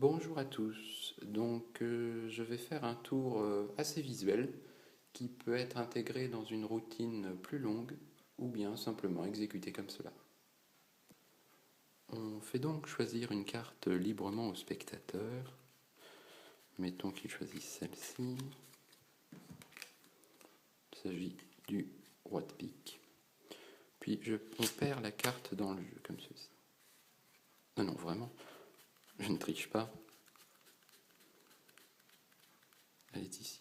Bonjour à tous, je vais faire un tour assez visuel qui peut être intégré dans une routine plus longue ou bien simplement exécuté comme cela. On fait donc choisir une carte librement au spectateur. Mettons qu'il choisisse celle-ci. Il s'agit du roi de pique. Puis on perd la carte dans le jeu comme ceci. Non, non, vraiment, je ne triche pas. Elle est ici.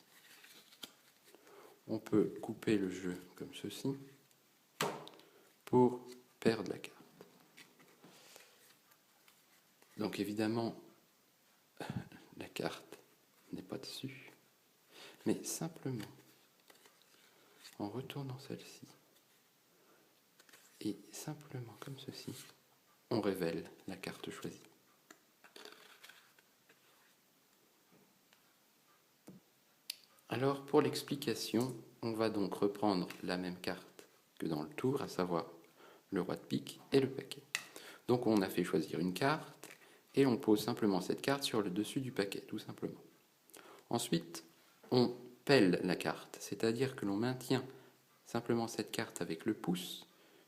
On peut couper le jeu comme ceci pour perdre la carte. Donc évidemment, la carte n'est pas dessus, mais simplement en retournant celle-ci et simplement comme ceci, on révèle la carte choisie. Alors pour l'explication, on va donc reprendre la même carte que dans le tour, à savoir le roi de pique et le paquet. Donc on a fait choisir une carte et on pose simplement cette carte sur le dessus du paquet, tout simplement. Ensuite, on pèle la carte, c'est-à-dire que l'on maintient simplement cette carte avec le pouce,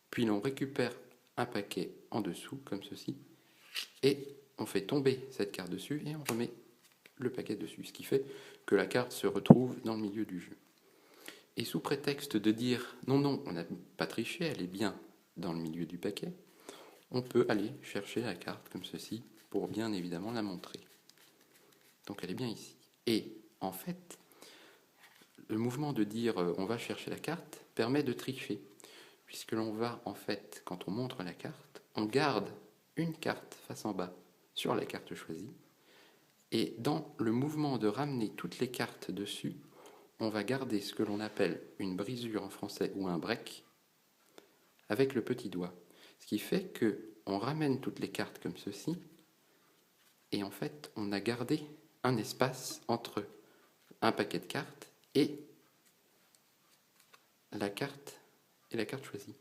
puis l'on récupère un paquet en dessous, comme ceci, et on fait tomber cette carte dessus et on remet le paquet dessus, ce qui fait que la carte se retrouve dans le milieu du jeu. Et sous prétexte de dire non, non, on n'a pas triché, elle est bien dans le milieu du paquet, on peut aller chercher la carte comme ceci pour bien évidemment la montrer. Donc elle est bien ici. Et en fait, le mouvement de dire on va chercher la carte permet de tricher, puisque l'on va en fait, quand on montre la carte, on garde une carte face en bas sur la carte choisie, et dans le mouvement de ramener toutes les cartes dessus, on va garder ce que l'on appelle une brisure en français ou un break avec le petit doigt. Ce qui fait que on ramène toutes les cartes comme ceci, et en fait on a gardé un espace entre un paquet de cartes et la carte choisie.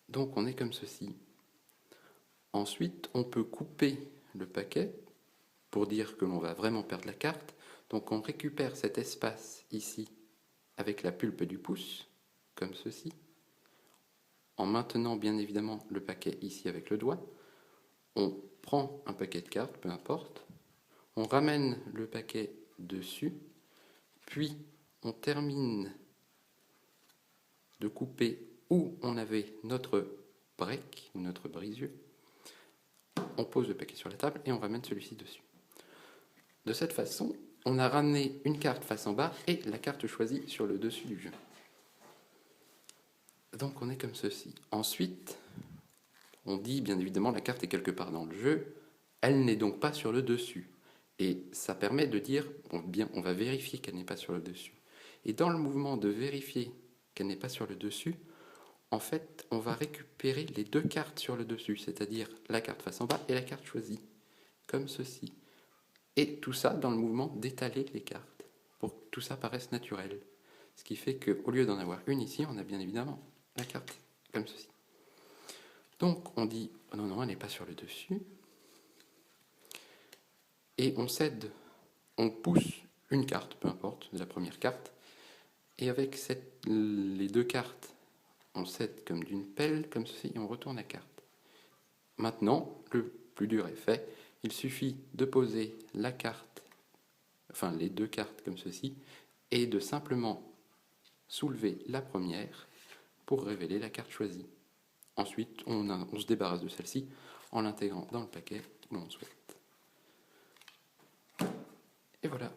Donc on est comme ceci. Ensuite, on peut couper le paquet pour dire que l'on va vraiment perdre la carte. Donc on récupère cet espace ici avec la pulpe du pouce, comme ceci, en maintenant bien évidemment le paquet ici avec le doigt. On prend un paquet de cartes, peu importe, on ramène le paquet dessus, puis on termine de couper où on avait notre break ou notre brisure. On pose le paquet sur la table et on ramène celui-ci dessus. De cette façon, on a ramené une carte face en bas et la carte choisie sur le dessus du jeu. Donc on est comme ceci. Ensuite, on dit bien évidemment la carte est quelque part dans le jeu, elle n'est donc pas sur le dessus. Et ça permet de dire, on va vérifier qu'elle n'est pas sur le dessus. Et dans le mouvement de vérifier qu'elle n'est pas sur le dessus, en fait, on va récupérer les deux cartes sur le dessus, c'est-à-dire la carte face en bas et la carte choisie, comme ceci. Et tout ça dans le mouvement d'étaler les cartes, pour que tout ça paraisse naturel. Ce qui fait qu'au lieu d'en avoir une ici, on a bien évidemment la carte, comme ceci. Donc on dit, oh non, non, elle n'est pas sur le dessus. Et on cède, on pousse une carte, peu importe, de la première carte. Et avec les deux cartes, on cède comme d'une pelle, comme ceci, et on retourne la carte. Maintenant, le plus dur est fait. Il suffit de poser la carte, enfin les deux cartes comme ceci, et de simplement soulever la première pour révéler la carte choisie. Ensuite, on se débarrasse de celle-ci en l'intégrant dans le paquet où l'on souhaite. Et voilà.